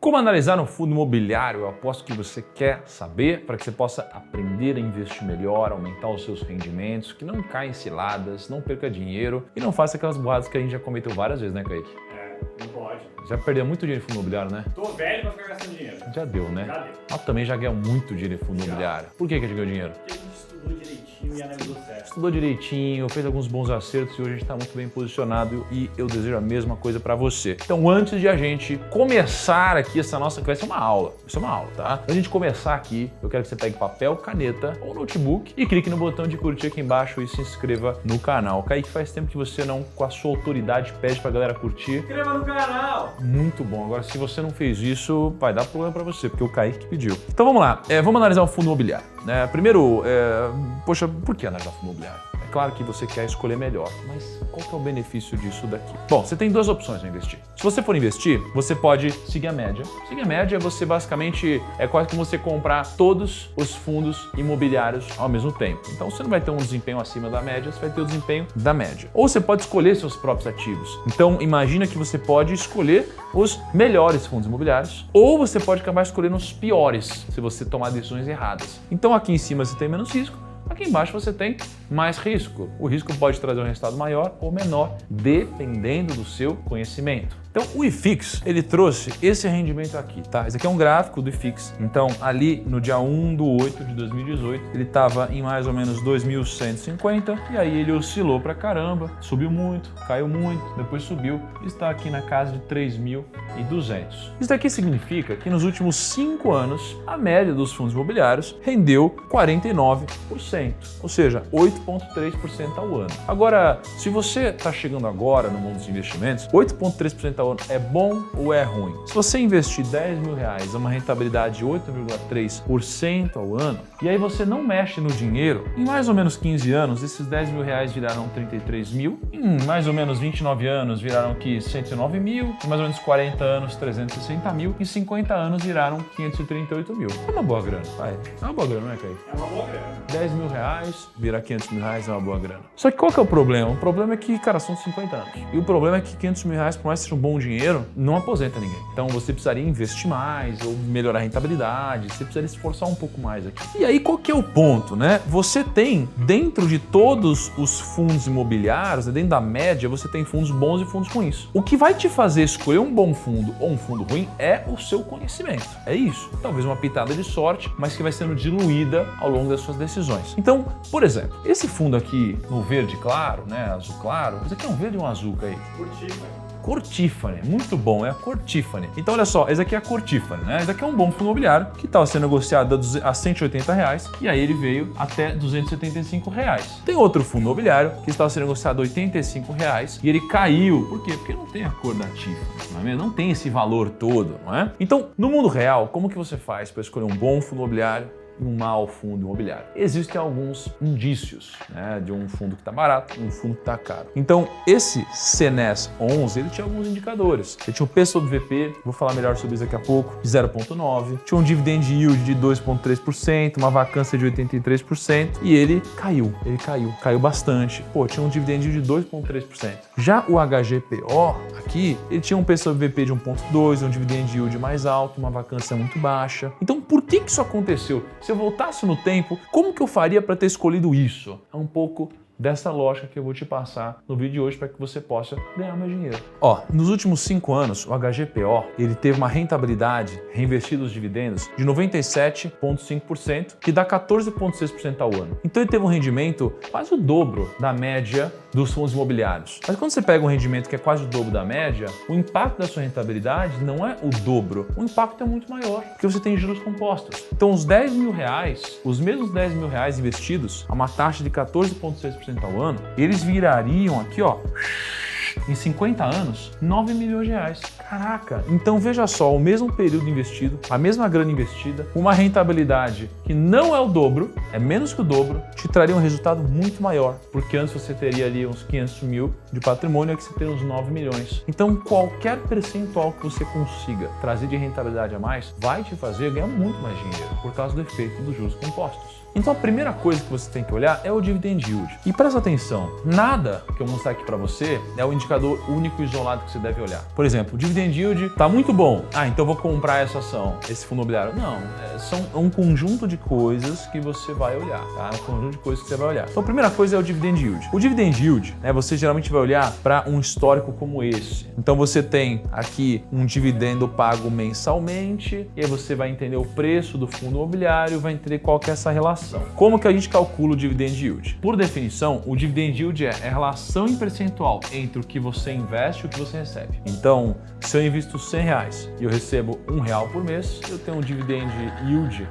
Como analisar um fundo imobiliário? Eu aposto que você quer saber para que você possa aprender a investir melhor, aumentar os seus rendimentos, que não caia em ciladas, não perca dinheiro e não faça aquelas burradas que a gente já cometeu várias vezes, né, Kaique? Não pode. Já perdeu muito dinheiro em fundo imobiliário, né? Tô velho pra ficar gastando dinheiro. Já deu, né? Já deu. Mas também já ganhou muito dinheiro em fundo imobiliário. Por que a gente ganhou dinheiro? Porque a gente estudou direitinho e analisou certo. Estudou direitinho, fez alguns bons acertos e hoje a gente está muito bem posicionado e eu desejo a mesma coisa para você. Então, antes de a gente começar aqui essa nossa, que vai ser uma aula, tá? Antes de a gente começar aqui, eu quero que você pegue papel, caneta ou notebook e clique no botão de curtir aqui embaixo e se inscreva no canal. Kaique, faz tempo que você não, com a sua autoridade, pede pra galera curtir. Inscreva no canal! Muito bom. Agora, se você não fez isso, vai dar problema para você, porque o Kaique pediu. Então, vamos lá. Vamos analisar um fundo imobiliário. Primeiro, poxa, por que analisar fundo imobiliário? É claro que você quer escolher melhor, mas qual que é o benefício disso daqui? Bom, você tem duas opções para investir. Se você for investir, você pode seguir a média. Seguir a média, você basicamente é quase como você comprar todos os fundos imobiliários ao mesmo tempo. Então você não vai ter um desempenho acima da média, você vai ter o desempenho da média. Ou você pode escolher seus próprios ativos. Então imagina que você pode escolher os melhores fundos imobiliários, ou você pode acabar escolhendo os piores, se você tomar decisões erradas. Então aqui em cima você tem menos risco, aqui embaixo você tem mais risco. O risco pode trazer um resultado maior ou menor, dependendo do seu conhecimento. Então, o IFIX, ele trouxe esse rendimento aqui, tá? Esse aqui é um gráfico do IFIX. Então, ali no dia 1/8 de 2018, ele estava em mais ou menos 2.150 e aí ele oscilou pra caramba, subiu muito, caiu muito, depois subiu e está aqui na casa de 3.200. Isso daqui significa que nos últimos 5 anos, a média dos fundos imobiliários rendeu 49%, ou seja, 8,3% ao ano. Agora, se você está chegando agora no mundo dos investimentos, 8,3% ao ano é bom ou é ruim? Se você investir R$10 mil, uma rentabilidade de 8,3% ao ano, e aí você não mexe no dinheiro, em mais ou menos 15 anos, esses R$10 mil viraram 33 mil, em mais ou menos 29 anos viraram aqui 109 mil, em mais ou menos 40 anos 360 mil, em 50 anos viraram 538 mil. É uma boa grana, vai. É uma boa grana, não é, Kaique? É uma boa grana. R$10 mil virar R$500 mil é uma boa grana. Só que qual que é o problema? O problema é que, cara, são 50 anos. E o problema é que R$500 mil, por mais que seja um bom dinheiro, não aposenta ninguém. Então você precisaria investir mais ou melhorar a rentabilidade, você precisaria se esforçar um pouco mais aqui. E aí qual que é o ponto, né? Você tem, dentro de todos os fundos imobiliários, dentro da média, você tem fundos bons e fundos ruins. O que vai te fazer escolher um bom fundo ou um fundo ruim é o seu conhecimento. É isso. Talvez uma pitada de sorte, mas que vai sendo diluída ao longo das suas decisões. Então, por exemplo, esse fundo aqui no verde claro, né, azul claro, isso aqui é um verde ou um azul, aí? Cor Tiffany, muito bom, é a cor Tiffany. Então olha só, esse aqui é a cor Tiffany, né? Esse aqui é um bom fundo imobiliário que estava sendo negociado a R$180 e aí ele veio até R$275. Tem outro fundo imobiliário que estava sendo negociado a R$85 e ele caiu. Por quê? Porque não tem a cor da Tiffany, não é mesmo? Não tem esse valor todo, não é? Então, no mundo real, como que você faz para escolher um bom fundo imobiliário e um mau fundo imobiliário? Existem alguns indícios, né, de um fundo que está barato e um fundo que está caro. Então, esse CNES 11, ele tinha alguns indicadores. Ele tinha o P sobre VP, vou falar melhor sobre isso daqui a pouco, de 0,9. Tinha um dividend yield de 2,3%, uma vacância de 83% e ele caiu bastante. Pô, tinha um dividend yield de 2,3%. Já o HGPO, aqui, ele tinha um P sobre VP de 1,2, um dividend yield mais alto, uma vacância muito baixa. Então, por que isso aconteceu? Se eu voltasse no tempo, como que eu faria para ter escolhido isso? É um pouco dessa lógica que eu vou te passar no vídeo de hoje para que você possa ganhar mais dinheiro. Nos últimos 5 anos, o HGPO, ele teve uma rentabilidade reinvestida os dividendos de 97,5%, que dá 14,6% ao ano. Então ele teve um rendimento quase o dobro da média dos fundos imobiliários. Mas quando você pega um rendimento que é quase o dobro da média, o impacto da sua rentabilidade não é o dobro, o impacto é muito maior, porque você tem juros compostos. Então os R$10 mil, os mesmos R$10 mil investidos a uma taxa de 14,6% ao ano, eles virariam aqui, ó, em 50 anos, R$9 milhões. Caraca! Então veja só, o mesmo período investido, a mesma grana investida, uma rentabilidade que não é o dobro, é menos que o dobro, te traria um resultado muito maior, porque antes você teria ali uns 500 mil de patrimônio, aqui você tem uns 9 milhões. Então qualquer percentual que você consiga trazer de rentabilidade a mais, vai te fazer ganhar muito mais dinheiro, por causa do efeito dos juros compostos. Então a primeira coisa que você tem que olhar é o dividend yield. E presta atenção, nada que eu mostrar aqui para você é o indicador único e isolado que você deve olhar. Por exemplo, o dividend yield está muito bom. Então eu vou comprar essa ação, esse fundo imobiliário. Não, são um conjunto de coisas que você vai olhar, tá? Um conjunto de coisas que você vai olhar. Então a primeira coisa é o dividend yield. O dividend yield, você geralmente vai olhar para um histórico como esse. Então você tem aqui um dividendo pago mensalmente, e aí você vai entender o preço do fundo imobiliário, vai entender qual que é essa relação. Como que a gente calcula o dividend yield? Por definição, o dividend yield é a relação em percentual entre o que você investe e o que você recebe. Então, se eu invisto R$100 e eu recebo R$1 por mês, eu tenho um dividend yield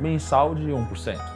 mensal de 1%,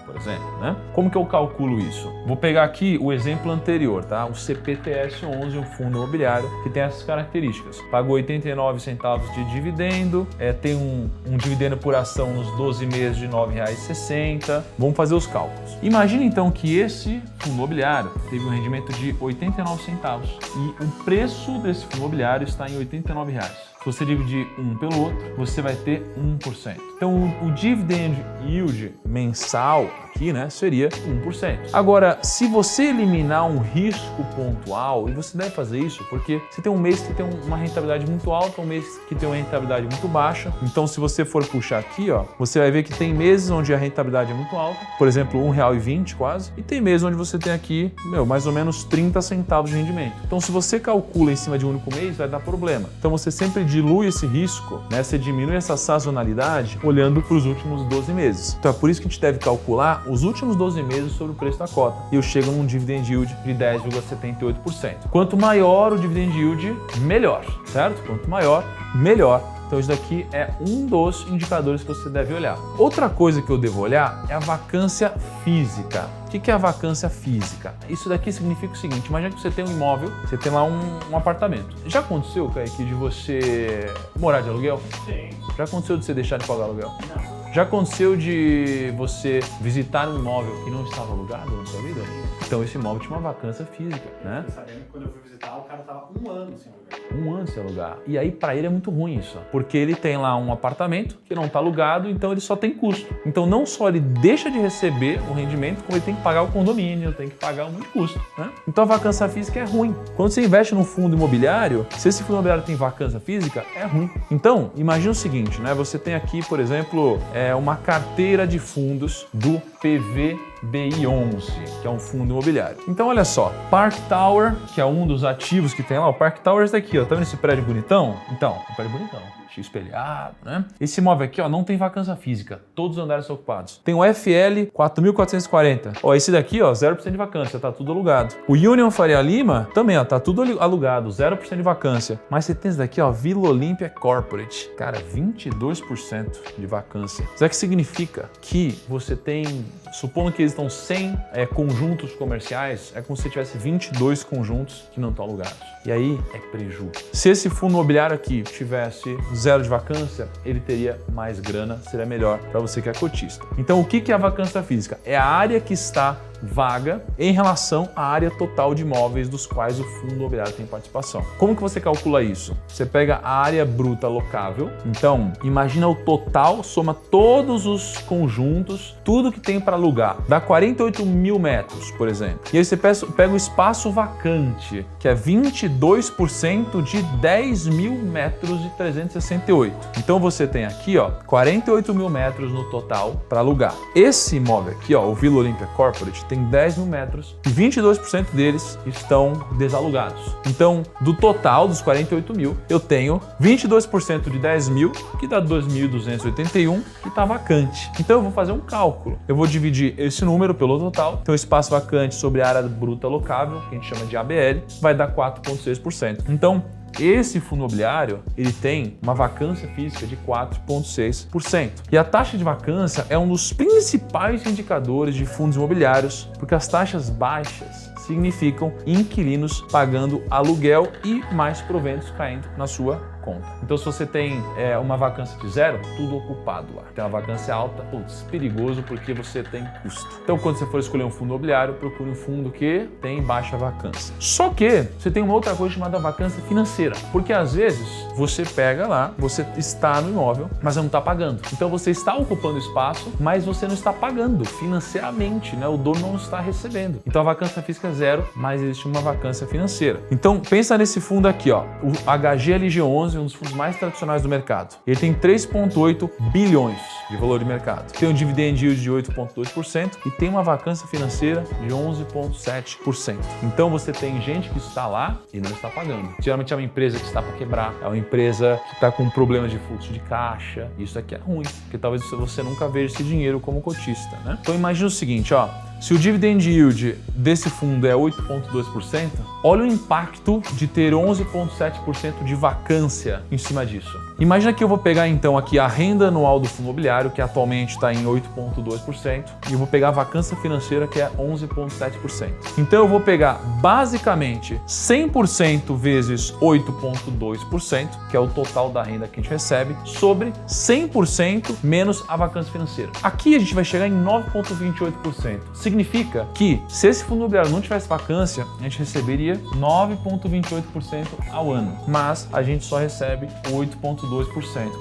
por exemplo, né? Como que eu calculo isso? Vou pegar aqui o exemplo anterior, tá? O CPTS11, um fundo imobiliário que tem essas características. Pagou 89 centavos de dividendo, tem um dividendo por ação nos 12 meses de R$9,60. Vamos fazer os cálculos. Imagina então que esse fundo imobiliário teve um rendimento de 89 centavos e o preço desse fundo imobiliário está em R$89. Se você dividir um pelo outro, você vai ter 1%. Então, o dividend yield mensal aqui, seria 1%. Agora, se você eliminar um risco pontual, e você deve fazer isso porque você tem um mês que tem uma rentabilidade muito alta, um mês que tem uma rentabilidade muito baixa. Então, se você for puxar aqui, você vai ver que tem meses onde a rentabilidade é muito alta, por exemplo, R$1,20 quase, e tem meses onde você tem aqui, mais ou menos 30 centavos de rendimento. Então, se você calcula em cima de um único mês, vai dar problema. Então, você sempre dilui esse risco, você diminui essa sazonalidade olhando para os últimos 12 meses. Então é por isso que a gente deve calcular os últimos 12 meses sobre o preço da cota. E eu chego num dividend yield de 10,78%. Quanto maior o dividend yield, melhor, certo? Quanto maior, melhor. Então isso daqui é um dos indicadores que você deve olhar. Outra coisa que eu devo olhar é a vacância física. O que é a vacância física? Isso daqui significa o seguinte: imagina que você tem um imóvel, você tem lá um apartamento. Já aconteceu, Kaique, de você morar de aluguel? Sim. Já aconteceu de você deixar de pagar aluguel? Não. Já aconteceu de você visitar um imóvel que não estava alugado na sua vida? Então esse imóvel tinha uma vacância física, né? Sabendo que quando eu fui visitar, o cara tava 1 ano sem alugar. 1 ano sem alugar. E aí para ele é muito ruim isso, porque ele tem lá um apartamento que não está alugado, então ele só tem custo. Então não só ele deixa de receber o rendimento, como ele tem que pagar o condomínio, tem que pagar um monte de custo, né? Então a vacância física é ruim. Quando você investe num fundo imobiliário, se esse fundo imobiliário tem vacância física, é ruim. Então, imagina o seguinte, Você tem aqui, por exemplo, uma carteira de fundos do PVBI11, que é um fundo imobiliário. Então, olha só, Park Tower, que é um dos ativos que tem lá, o Park Tower é esse daqui, tá vendo esse prédio bonitão? Então, um prédio bonitão. Espelhado, Esse imóvel aqui, não tem vacância física, todos os andares são ocupados. Tem o FL 4.440. Esse daqui, 0% de vacância, tá tudo alugado. O Union Faria Lima também, tá tudo alugado, 0% de vacância. Mas você tem esse daqui, Vila Olímpia Corporate. Cara, 22% de vacância. Isso que significa que você tem, supondo que eles estão 100 conjuntos comerciais, é como se você tivesse 22 conjuntos que não estão alugados. E aí é prejuízo. Se esse fundo imobiliário aqui tivesse 0 de vacância, ele teria mais grana, seria melhor para você que é cotista. Então, o que é a vacância física? É a área que está vaga em relação à área total de imóveis dos quais o fundo imobiliário tem participação. Como que você calcula isso? Você pega a área bruta locável, então imagina o total, soma todos os conjuntos, tudo que tem para alugar, dá 48 mil metros, por exemplo. E aí você pega o espaço vacante, que é 22% de 10 mil metros e 368. Então você tem aqui 48 mil metros no total para alugar. Esse imóvel aqui, o Vila Olímpia Corporate, tem 10 mil metros e 22% deles estão desalugados. Então, do total dos 48 mil, eu tenho 22% de 10 mil, que dá 2.281, que está vacante. Então, eu vou fazer um cálculo. Eu vou dividir esse número pelo total. Então, o espaço vacante sobre a área bruta locável, que a gente chama de ABL, vai dar 4,6%. Então, esse fundo imobiliário, ele tem uma vacância física de 4,6%. E a taxa de vacância é um dos principais indicadores de fundos imobiliários, porque as taxas baixas significam inquilinos pagando aluguel e mais proventos caindo na sua conta. Então se você tem uma vacância de 0, tudo ocupado lá. Tem uma vacância alta, putz, perigoso porque você tem custo. Então quando você for escolher um fundo imobiliário, procure um fundo que tem baixa vacância. Só que você tem uma outra coisa chamada vacância financeira, porque às vezes você pega lá, você está no imóvel, mas não está pagando. Então você está ocupando espaço, mas você não está pagando financeiramente, né? O dono não está recebendo. Então a vacância física é 0, mas existe uma vacância financeira. Então pensa nesse fundo aqui, ó, o HGLG11, um dos fundos mais tradicionais do mercado. Ele tem 3,8 bilhões de valor de mercado. Tem um dividend yield de 8,2% e tem uma vacância financeira de 11,7%. Então você tem gente que está lá e não está pagando. Geralmente é uma empresa que está para quebrar, é uma empresa que está com problemas de fluxo de caixa. Isso aqui é ruim, porque talvez você nunca veja esse dinheiro como cotista, né? Então imagina o seguinte, ó, se o dividend yield desse fundo é 8,2%, olha o impacto de ter 11,7% de vacância em cima disso. Imagina que eu vou pegar então aqui a renda anual do fundo imobiliário, que atualmente está em 8,2%, e eu vou pegar a vacância financeira, que é 11,7%. Então eu vou pegar basicamente 100% vezes 8,2%, que é o total da renda que a gente recebe, sobre 100% menos a vacância financeira. Aqui a gente vai chegar em 9,28%. Significa que se esse fundo imobiliário não tivesse vacância, a gente receberia 9,28% ao ano, mas a gente só recebe 8,2%.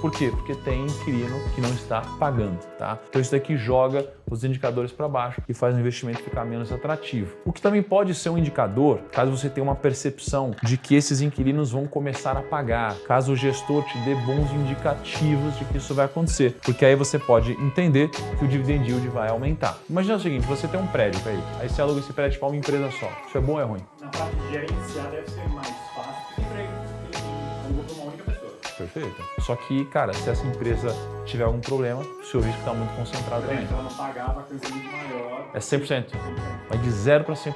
Por quê? Porque tem inquilino que não está pagando, tá? Então isso daqui joga os indicadores para baixo e faz o investimento ficar menos atrativo. O que também pode ser um indicador, caso você tenha uma percepção de que esses inquilinos vão começar a pagar, caso o gestor te dê bons indicativos de que isso vai acontecer, porque aí você pode entender que o dividend yield vai aumentar. Imagina o seguinte, você tem um prédio, aí você aluga esse prédio para uma empresa só. Isso é bom ou é ruim? Na parte de gerenciar deve ser mais fácil, porque sempre aluga uma única pessoa. Perfeito. Só que, cara, se essa empresa tiver algum problema, o seu risco está muito concentrado também. Se ela não pagar, a vacância é muito maior. É 100%. Vai de 0 para 100%,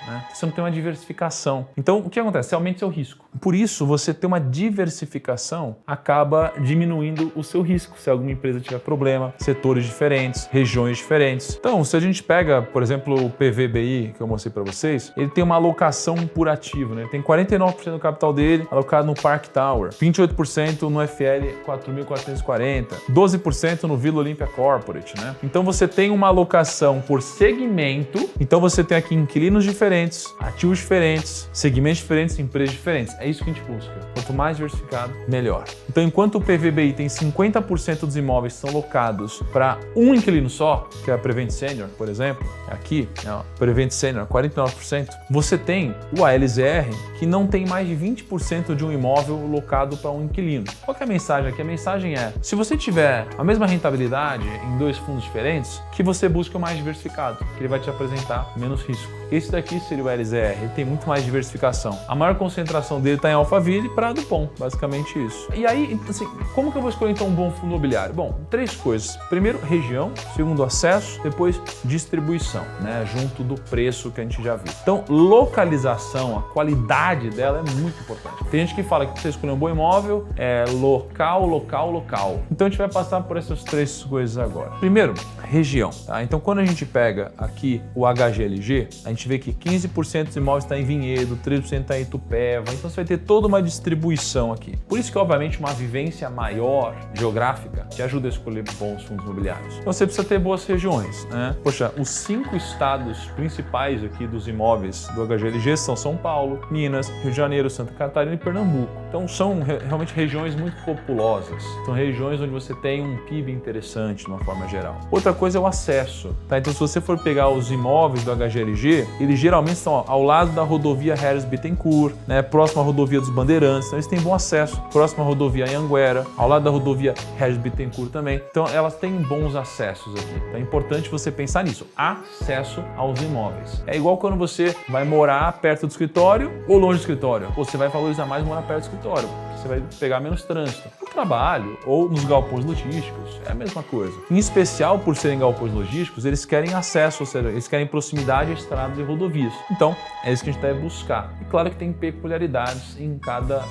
né? Você não tem uma diversificação. Então, o que acontece? Você aumenta seu risco. Por isso, você ter uma diversificação acaba diminuindo o seu risco. Se alguma empresa tiver problema, setores diferentes, regiões diferentes. Então, se a gente pega, por exemplo, o PVBI, que eu mostrei para vocês, ele tem uma alocação por ativo, né? Ele tem 49% do capital dele alocado no Park Tower, 28% no FL 4.440, 12% no Vila Olímpia Corporate, né? Então, você tem uma alocação por segmento. Então, você tem aqui inquilinos diferentes, ativos diferentes, segmentos diferentes, empresas diferentes. É isso que a gente busca. Quanto mais diversificado, melhor. Então, enquanto o PVBI tem 50% dos imóveis que são locados para um inquilino só, que é a Prevent Senior, por exemplo, aqui, Prevent Senior, 49%, você tem o ALZR, que não tem mais de 20% de um imóvel locado para um inquilino. Qual que é a mensagem aqui? A mensagem é, se você tiver a mesma rentabilidade em dois fundos diferentes, que você busca o mais diversificado, que ele vai te apresentar menos risco. Esse daqui seria o LZR, ele tem muito mais diversificação. A maior concentração dele está em Alphaville e Praia do Pão, basicamente isso. E aí, assim, como que eu vou escolher então um bom fundo imobiliário? Bom, 3 coisas. Primeiro, região. Segundo, acesso. Depois, distribuição, né? Junto do preço que a gente já viu. Então, localização, a qualidade dela é muito importante. Tem gente que fala que você escolher um bom imóvel é local, local, local. Então, a gente vai passar por essas 3 coisas agora. Primeiro, região, tá? Então, quando a gente pega aqui o HGLG, a gente vê que 15% dos imóveis está em Vinhedo, 13% está em Itupeva, então você vai ter toda uma distribuição aqui. Por isso que, obviamente, uma vivência maior geográfica te ajuda a escolher bons fundos imobiliários. Então você precisa ter boas regiões, né? Poxa, os 5 estados principais aqui dos imóveis do HGLG são São Paulo, Minas, Rio de Janeiro, Santa Catarina e Pernambuco. Então são realmente regiões muito populosas. São regiões onde você tem um PIB interessante de uma forma geral. Outra coisa é o acesso, tá? Então se você for pegar os imóveis do HGLG, eles geralmente estão ao lado da rodovia Harris Bittencourt, né, próximo à rodovia dos Bandeirantes, então eles têm bom acesso, próximo à rodovia Anhanguera, ao lado da rodovia Harris Bittencourt também, então elas têm bons acessos aqui. Então é importante você pensar nisso, acesso aos imóveis. É igual quando você vai morar perto do escritório ou longe do escritório, você vai valorizar mais morar perto do escritório, você vai pegar menos trânsito. No trabalho ou nos galpões logísticos, é a mesma coisa. Em especial, por serem galpões logísticos, eles querem acesso, ou seja, eles querem proximidade a estradas e rodovias. Então, é isso que a gente deve buscar. E claro que tem peculiaridades em cada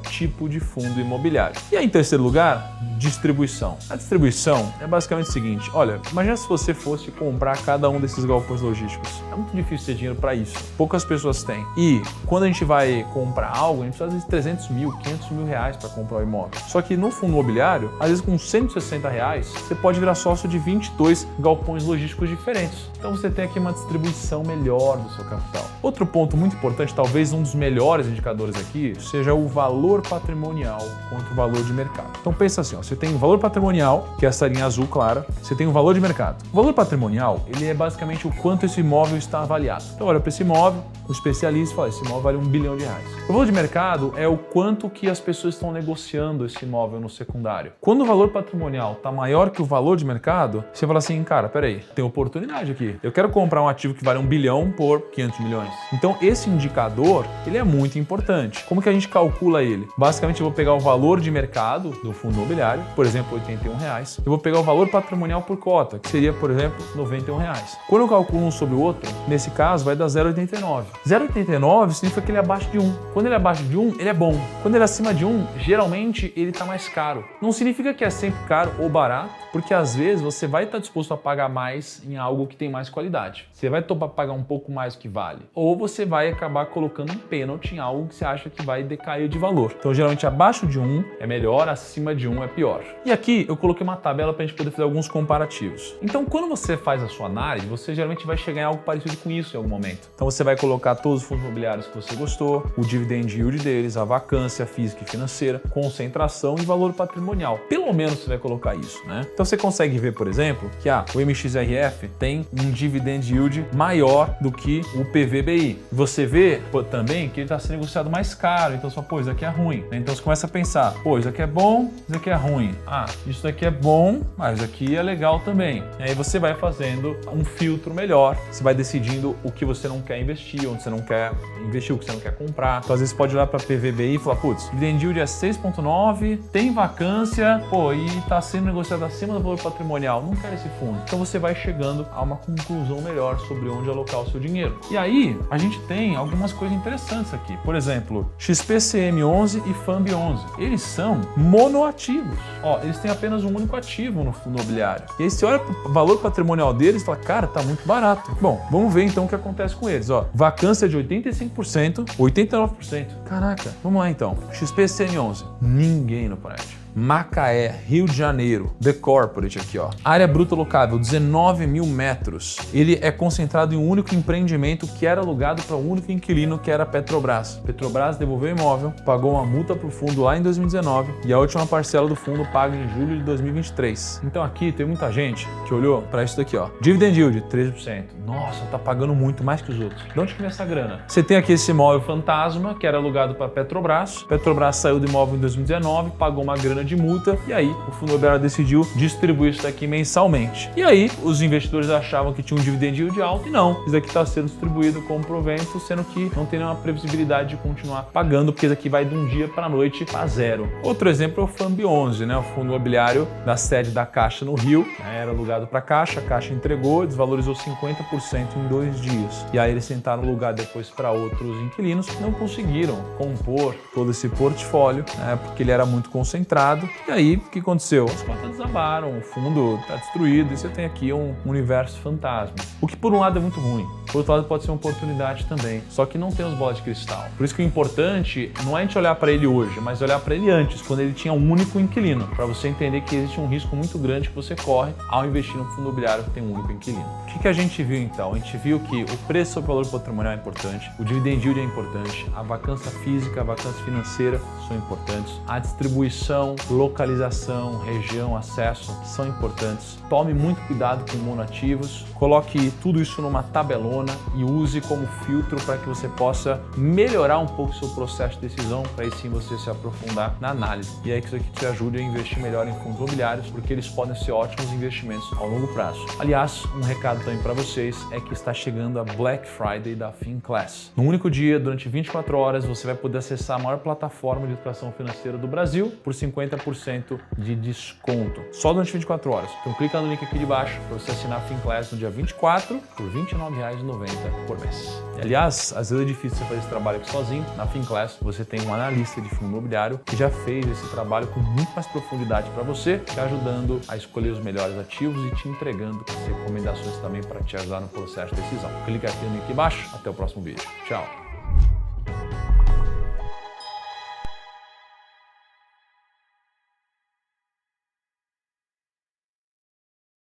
tipo de fundo imobiliário. E aí, em terceiro lugar, distribuição. A distribuição é basicamente o seguinte, olha, imagina se você fosse comprar cada um desses galpões logísticos. É muito difícil ter dinheiro para isso. Poucas pessoas têm. E quando a gente vai comprar algo, a gente precisa de 300 mil, 500 mil R$200 mil para comprar o imóvel. Só que no fundo imobiliário, às vezes com R$160, você pode virar sócio de 22 galpões logísticos diferentes. Então você tem aqui uma distribuição melhor do seu capital. Outro ponto muito importante, talvez um dos melhores indicadores aqui, seja o valor patrimonial contra o valor de mercado. Então pensa assim, ó, você tem o valor patrimonial, que é essa linha azul clara, você tem o valor de mercado. O valor patrimonial, ele é basicamente o quanto esse imóvel está avaliado. Então olha para esse imóvel, o especialista fala, esse imóvel vale R$1 bilhão. O valor de mercado é o quanto que as pessoas estão negociando esse imóvel no secundário. Quando o valor patrimonial está maior que o valor de mercado, você fala assim, cara, peraí, tem oportunidade aqui. Eu quero comprar um ativo que vale R$1 bilhão por 500 milhões. Então esse indicador, ele é muito importante. Como que a gente calcula ele? Basicamente eu vou pegar o valor de mercado do fundo imobiliário, por exemplo, R$81. Eu vou pegar o valor patrimonial por cota, que seria, por exemplo, R$91. Quando eu calculo um sobre o outro, nesse caso vai dar 0,89. 0,89 significa que ele é abaixo de 1. Quando ele é abaixo de 1, ele é bom. Quando ele é acima de 1, geralmente ele está mais caro. Não significa que é sempre caro ou barato, porque às vezes você vai estar disposto a pagar mais em algo que tem mais qualidade. Você vai topar pagar um pouco mais do que vale. Ou você vai acabar colocando um pênalti em algo que você acha que vai decair de valor. Então, geralmente, abaixo de 1 é melhor, acima de 1 é pior. E aqui eu coloquei uma tabela para a gente poder fazer alguns comparativos. Então, quando você faz a sua análise, você geralmente vai chegar em algo parecido com isso em algum momento. Então, você vai colocar todos os fundos imobiliários que você gostou, o dividend yield deles, a vacância física e financeira, concentração e valor patrimonial. Pelo menos você vai colocar isso, né? Então, você consegue ver, por exemplo, que o MXRF tem um dividend yield maior do que o PVBI. Você vê também que ele está sendo negociado mais caro, então você fala, pô, isso aqui é ruim. Então você começa a pensar, pô, isso aqui é bom, isso aqui é ruim. Isso aqui é bom, mas isso aqui é legal também. E aí você vai fazendo um filtro melhor, você vai decidindo o que você não quer investir, onde você não quer investir, o que você não quer comprar. Então às vezes você pode olhar para PVBI e falar, putz, dividend yield é 6,9, tem vacância, pô, e está sendo negociado acima do valor patrimonial, não quero esse fundo. Então você vai chegando a uma conclusão melhor sobre onde alocar o seu dinheiro. E aí, a gente tem algumas coisas interessantes aqui. Por exemplo, XPCM11 e FAMB11. Eles são monoativos. Eles têm apenas um único ativo no fundo imobiliário. E aí você olha para o valor patrimonial deles e fala, cara, tá muito barato. Bom, vamos ver então o que acontece com eles. Vacância de 85%, 89%. Caraca, vamos lá então. XPCM11, ninguém no prédio. Macaé, Rio de Janeiro, The Corporate aqui, Área bruta locável, 19 mil metros. Ele é concentrado em um único empreendimento que era alugado para um único inquilino, que era a Petrobras. Petrobras devolveu o imóvel, pagou uma multa para o fundo lá em 2019 e a última parcela do fundo paga em julho de 2023. Então aqui tem muita gente que olhou para isso daqui, Dividend yield, 13%. Nossa, tá pagando muito mais que os outros. De onde que vem essa grana? Você tem aqui esse imóvel fantasma, que era alugado para a Petrobras. Petrobras saiu do imóvel em 2019, pagou uma grana de multa e aí o fundo imobiliário decidiu distribuir isso daqui mensalmente. E aí os investidores achavam que tinha um dividend yield alto e não. Isso daqui está sendo distribuído como provento, sendo que não tem nenhuma previsibilidade de continuar pagando, porque isso aqui vai de um dia para a noite para zero. Outro exemplo é o FAMB11, né? O fundo imobiliário da sede da Caixa no Rio, era alugado para a Caixa entregou, desvalorizou 50% em 2 dias. E aí eles tentaram alugar depois para outros inquilinos que não conseguiram compor todo esse portfólio, porque ele era muito concentrado. E aí, o que aconteceu? As contas desabaram, o fundo está destruído e você tem aqui um universo fantasma. O que por um lado é muito ruim, por outro lado pode ser uma oportunidade também, só que não temos bola de cristal. Por isso que o importante não é a gente olhar para ele hoje, mas olhar para ele antes, quando ele tinha um único inquilino, para você entender que existe um risco muito grande que você corre ao investir num fundo imobiliário que tem um único inquilino. O que a gente viu então? A gente viu que o preço sobre o valor patrimonial é importante, o dividend yield é importante, a vacância física, a vacância financeira são importantes, a distribuição, localização, região, acesso são importantes. Tome muito cuidado com monoativos, coloque tudo isso numa tabelona e use como filtro para que você possa melhorar um pouco o seu processo de decisão, para aí sim você se aprofundar na análise. E aí que isso aqui te ajude a investir melhor em fundos imobiliários, porque eles podem ser ótimos investimentos ao longo prazo. Aliás, um recado também para vocês é que está chegando a Black Friday da FinClass. No único dia, durante 24 horas, você vai poder acessar a maior plataforma de educação financeira do Brasil por 50% de desconto. Só durante 24 horas. Então clica no link aqui de baixo para você assinar a FinClass no dia 24 por R$ 29,90 por mês. E, aliás, às vezes é difícil você fazer esse trabalho aqui sozinho. Na FinClass você tem um analista de fundo imobiliário que já fez esse trabalho com muito mais profundidade para você, te ajudando a escolher os melhores ativos e te entregando as recomendações também para te ajudar no processo de decisão. Clica aqui no link aqui embaixo. Até o próximo vídeo. Tchau!